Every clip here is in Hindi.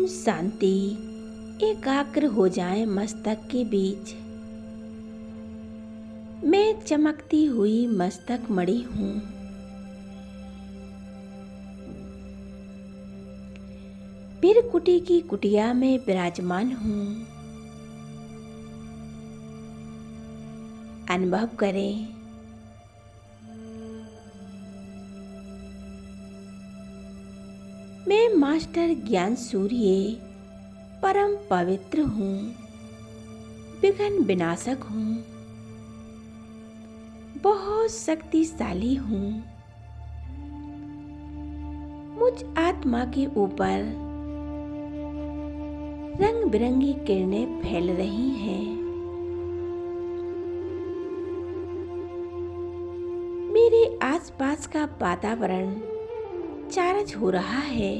शांति एकाग्र हो जाए मस्तक के बीच। मैं चमकती हुई मस्तक मणि हूँ। फिर कुटी की कुटिया में विराजमान हूँ। अनुभव करें, मैं मास्टर ज्ञान सूर्य परम पवित्र हूँ, विघ्न विनाशक हूँ, बहुत शक्तिशाली हूँ। मुझ आत्मा के ऊपर रंग बिरंगी किरणें फैल रही हैं। मेरे आसपास का वातावरण चार्ज हो रहा है।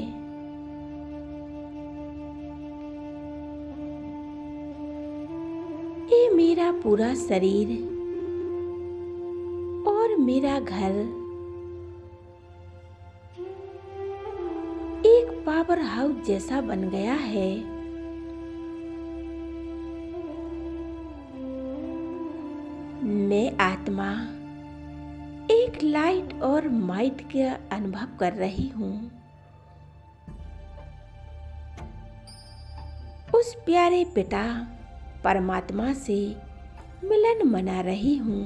ये मेरा पूरा शरीर और मेरा घर एक पावर हाउस जैसा बन गया है। मैं आत्मा एक लाइट और माइट का अनुभव कर रही हूँ। उस प्यारे पिता परमात्मा से मिलन मना रही हूँ।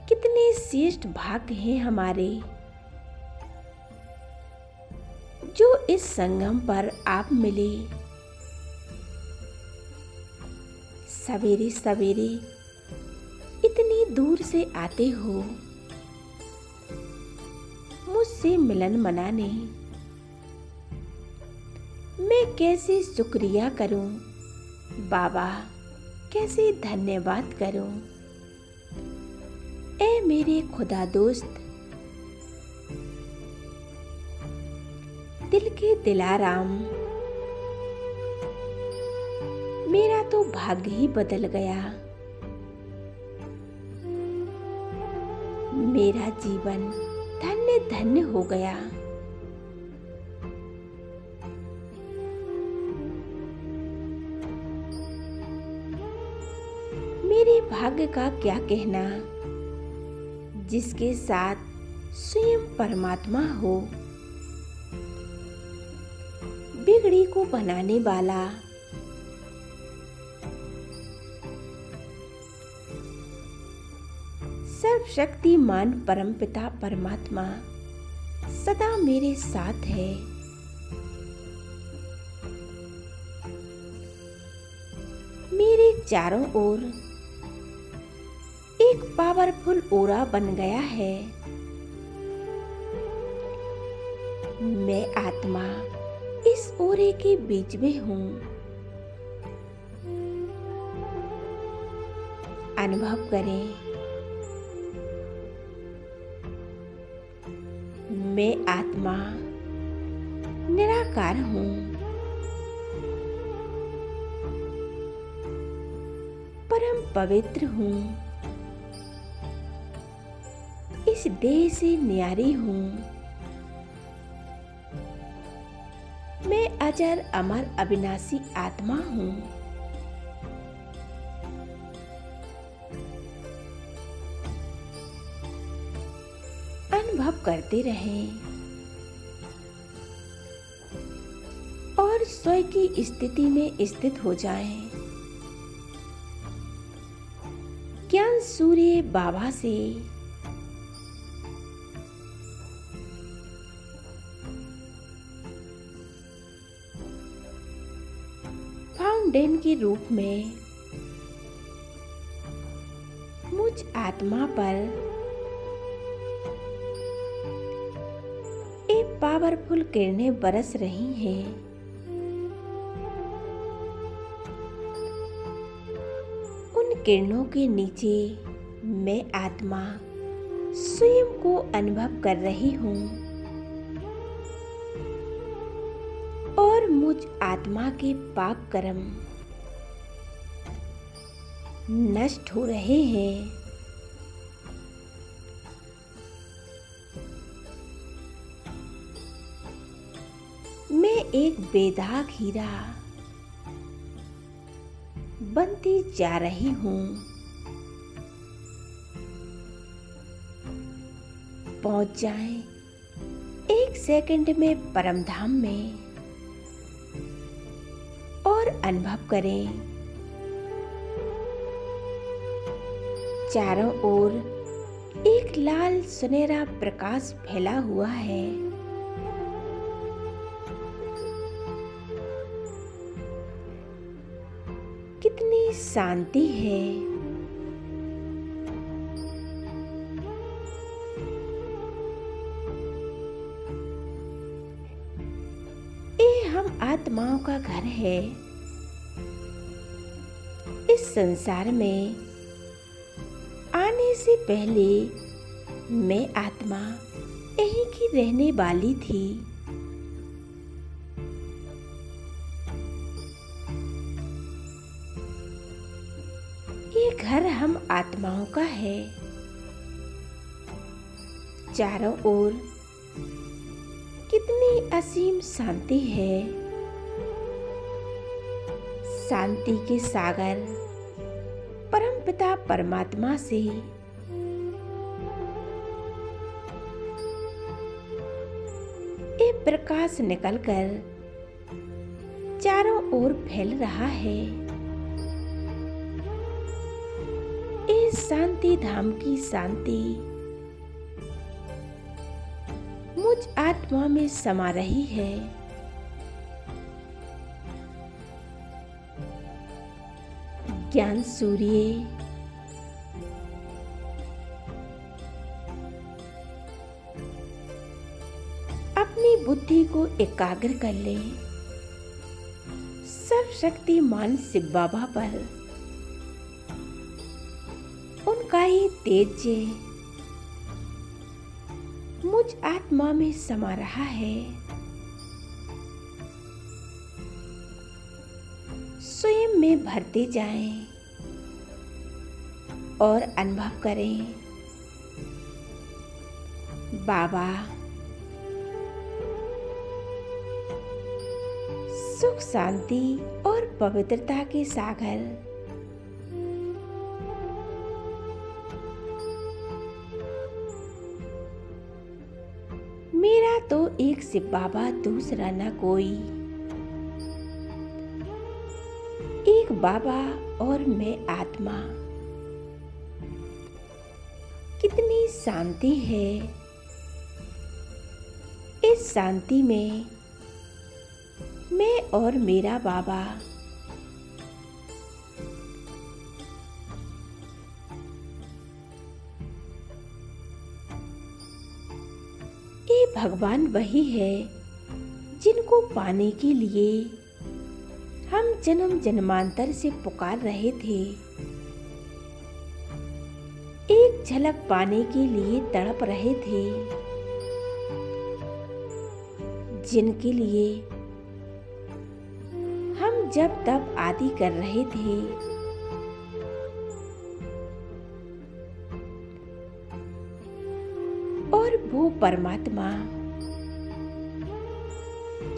कितने श्रेष्ठ भाग्य हैं हमारे, जो इस संगम पर आप मिले। सवेरे सवेरे इतनी दूर से आते हो मुझसे मिलन मनाने। मैं कैसे शुक्रिया करूं बाबा, कैसे धन्यवाद करूं। ए मेरे खुदा दोस्त, दिल के दिलाराम, मेरा तो भाग्य ही बदल गया। मेरा जीवन धन्य धन्य हो गया। मेरे भाग्य का क्या कहना, जिसके साथ स्वयं परमात्मा हो। बिगड़ी को बनाने वाला, सर्वशक्तिमान परमपिता परमात्मा सदा मेरे साथ है। मेरे चारों ओर एक पावरफुल ओरा बन गया है। मैं आत्मा इस ओरे के बीच में हूँ। अनुभव करें, मैं आत्मा निराकार हूँ। परम पवित्र हूँ। इस देह से न्यारी हूँ। मैं अजर अमर अविनाशी आत्मा हूँ। अनुभव करते रहें और स्वयं की स्थिति में स्थित हो जाएं। ज्ञान सूर्य बाबा से फाउंटेन के रूप में मुझ आत्मा पर एक पावरफुल किरणें बरस रही हैं। उन किरणों के नीचे मैं आत्मा स्वयं को अनुभव कर रही हूँ और मुझ आत्मा के पाप कर्म नष्ट हो रहे हैं। एक बेदाग हीरा बनती जा रही हूँ। पहुंच जाएं एक सेकंड में परमधाम में और अनुभव करें चारों ओर एक लाल सुनहरा प्रकाश फैला हुआ है। कितनी शांति है। ये हम आत्माओं का घर है। इस संसार में आने से पहले मैं आत्मा यहीं की रहने वाली थी। ये घर हम आत्माओं का है। चारों ओर कितनी असीम शांति है। शांति के सागर परमपिता परमात्मा से ये प्रकाश निकलकर चारों ओर फैल रहा है। इस शांति धाम की शांति मुझ आत्मा में समा रही है। ज्ञान सूर्य अपनी बुद्धि को एकाग्र कर ले। सर्वशक्तिमान शिव बाबा पर उनका ही तेज मुझ आत्मा में समा रहा है। स्वयं में भरते जाएं और अनुभव करें बाबा सुख शांति और पवित्रता के सागर मेरा तो एक शिव बाबा दूसरा न कोई। एक बाबा और मैं आत्मा। कितनी शांति है। इस शांति में मैं और मेरा बाबा ये भगवान वही है जिनको पाने के लिए हम जन्म जन्मांतर से पुकार रहे थे। एक झलक पाने के लिए तड़प रहे थे, जिनके लिए हम जब तब आदि कर रहे थे। और वो परमात्मा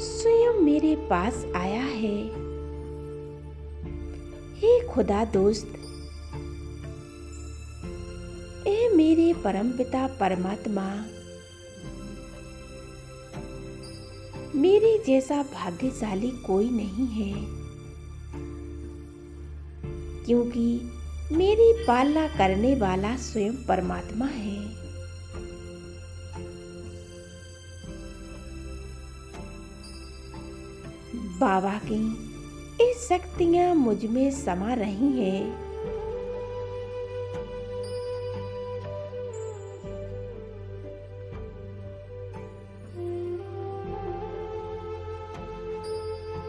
स्वयं मेरे पास आया है। हे खुदा दोस्त, ए मेरे परमपिता परमात्मा, मेरे जैसा भाग्यशाली कोई नहीं है, क्योंकि मेरी पालना करने वाला स्वयं परमात्मा है। बाबा की ये शक्तियां मुझ में समा रही हैं।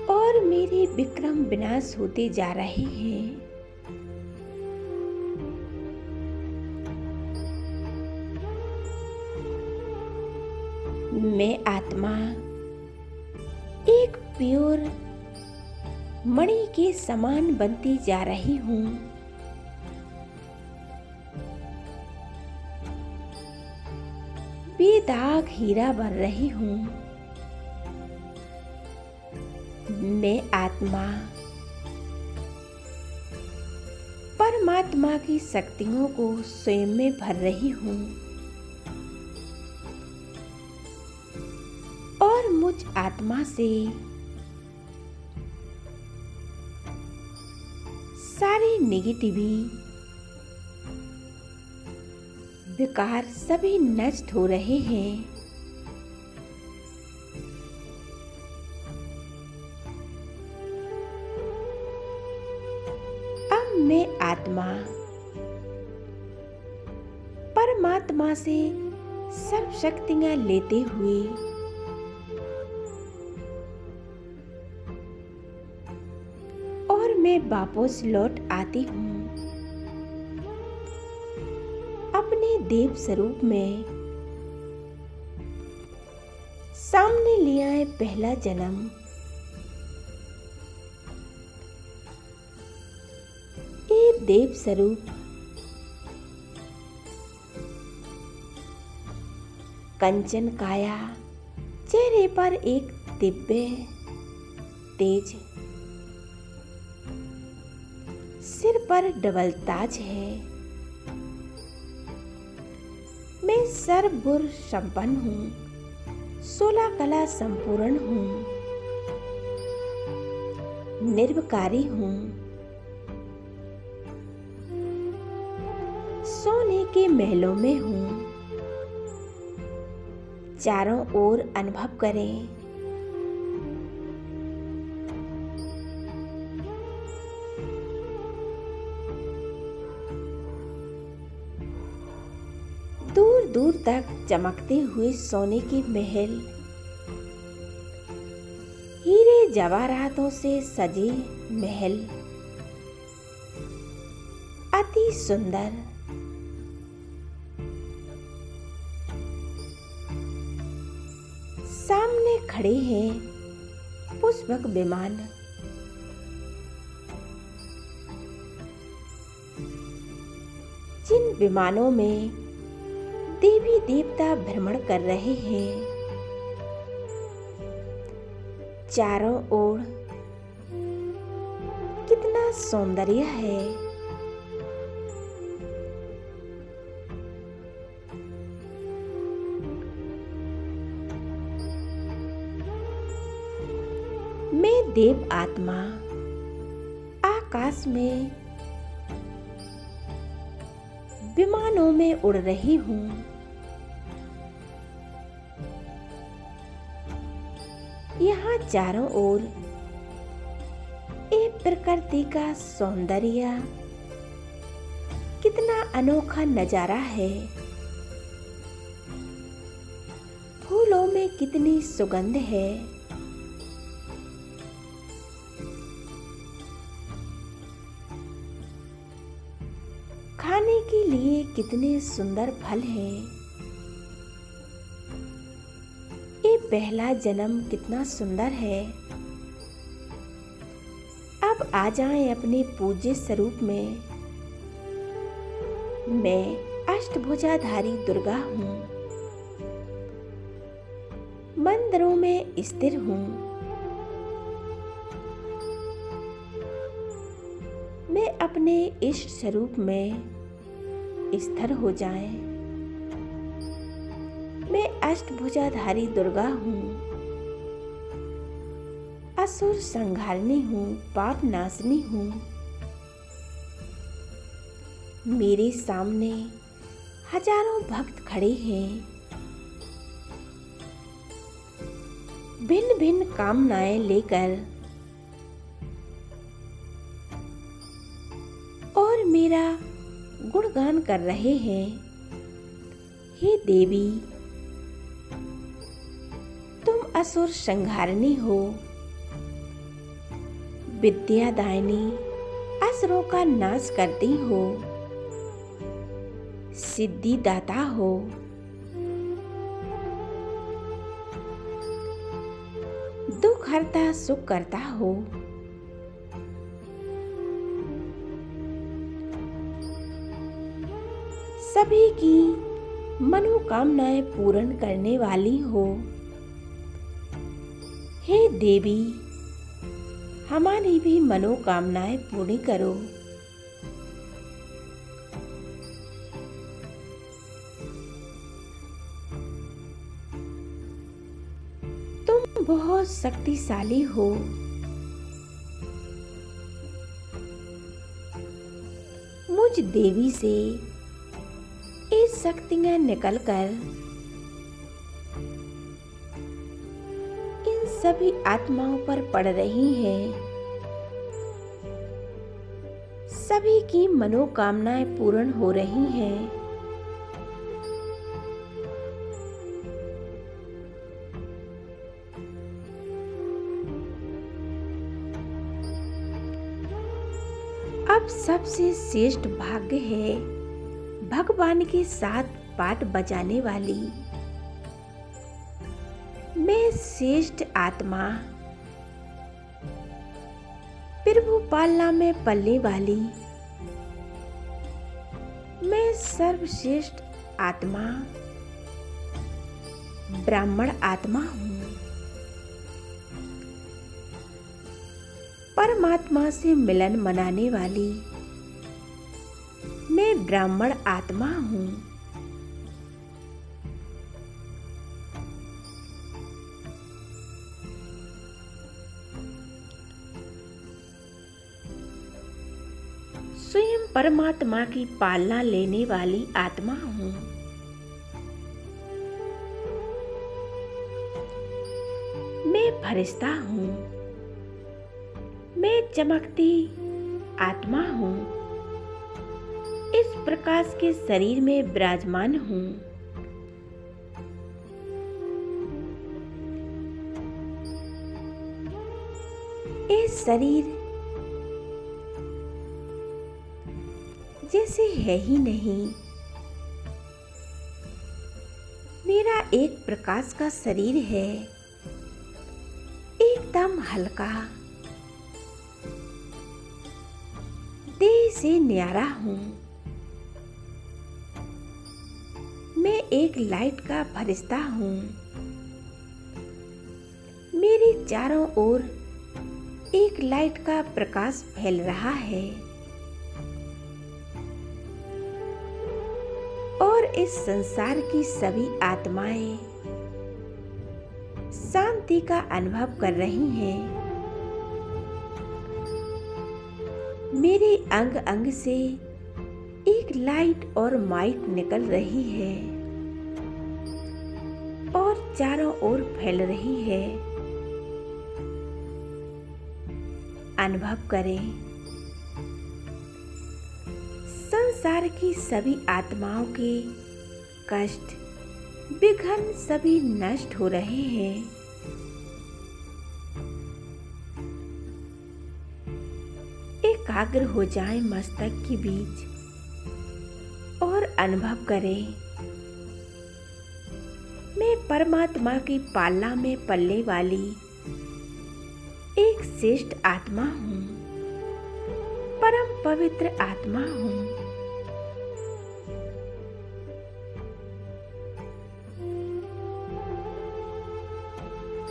और मेरे विक्रम विनाश होते जा रहे हैं। मैं आत्मा एक प्योर मणि के समान बनती जा रही हूँ। बेदाग हीरा बन रही हूँ। मैं आत्मा परमात्मा की शक्तियों को स्वयं में भर रही हूँ और मुझ आत्मा से सारी नेगेटिविटी विकार सभी नष्ट हो रहे हैं। अब मैं आत्मा परमात्मा से सर्व शक्तियां लेते हुए और मैं वापस लौट आती हूँ अपने देव स्वरूप में। सामने ले आए पहला जन्म। ये देव स्वरूप कंचन काया, चेहरे पर एक दिव्य तेज, सिर पर डबल ताज है। मैं सर्व गुण संपन्न हूँ, 16 कला संपूर्ण हूँ, निर्विकारी हूँ, सोने के महलों में हूँ। चारों ओर अनुभव करें। दूर दूर तक चमकते हुए सोने के महल, हीरे जवाहरातों से सजे महल, अति सुंदर। सामने खड़े हैं पुष्पक विमान। जिन विमानों में देवी देवता भ्रमण कर रहे हैं, चारों ओर कितना सौंदर्य है। मैं देव आत्मा आकाश में विमानों में उड़ रही हूँ। यहाँ चारों ओर एक प्रकृति का सौंदर्य, कितना अनोखा नजारा है। फूलों में कितनी सुगंध है। खाने के लिए कितने सुंदर फल हैं। ये पहला जन्म कितना सुंदर है। अब आ जाएं अपने पूज्य स्वरूप में। मैं अष्टभुजाधारी दुर्गा हूँ। मंदिरों में स्थिर हूँ। मैं अपने इष्ट स्वरूप में स्थिर हो जाएं। मैं अष्टभुजाधारी दुर्गा हूँ। असुर संहारिणी हूँ, पाप नाशनी हूँ। मेरे सामने हजारों भक्त खड़े हैं। भिन्न भिन्न कामनाएं लेकर और मेरा गुणगान कर रहे हैं। हे देवी, तुम असुर संहारिणी हो, विद्यादायिनी, असुरों का नाश करती हो, सिद्धि दाता हो। दुख हरता सुख करता हो। सभी की मनोकामनाएं पूर्ण करने वाली हो। हे देवी, हमारी भी मनोकामनाएं पूरी करो। तुम बहुत शक्तिशाली हो। मुझ देवी से ये शक्तियां निकलकर इन सभी आत्माओं पर पड़ रही हैं। सभी की मनोकामनाएं पूर्ण हो रही हैं। अब सबसे श्रेष्ठ भाग्य है भगवान के साथ पाठ बजाने वाली। मैं श्रेष्ठ आत्मा प्रभु पालना में पलने वाली, मैं सर्वश्रेष्ठ आत्मा ब्राह्मण आत्मा हूँ। परमात्मा से मिलन मनाने वाली मैं ब्राह्मण आत्मा हूँ। स्वयं परमात्मा की पालना लेने वाली आत्मा हूँ। मैं फरिश्ता हूँ। मैं चमकती आत्मा हूँ। इस प्रकाश के शरीर में विराजमान हूँ। ये शरीर जैसे है ही नहीं। मेरा एक प्रकाश का शरीर है, एकदम हल्का, देह से न्यारा हूँ। मैं एक लाइट का फरिश्ता हूँ। मेरे चारों ओर एक लाइट का प्रकाश फैल रहा है और इस संसार की सभी आत्माएं शांति का अनुभव कर रही हैं। मेरे अंग अंग से एक लाइट और माइट निकल रही है और चारों ओर फैल रही है। अनुभव करें, संसार की सभी आत्माओं के कष्ट विघ्न सभी नष्ट हो रहे हैं। एकाग्र हो जाएं मस्तक के बीच और अनुभव करें, मैं परमात्मा की पालना में पलने वाली एक श्रेष्ठ आत्मा हूँ, परम पवित्र आत्मा हूँ।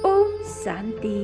ओम शांति।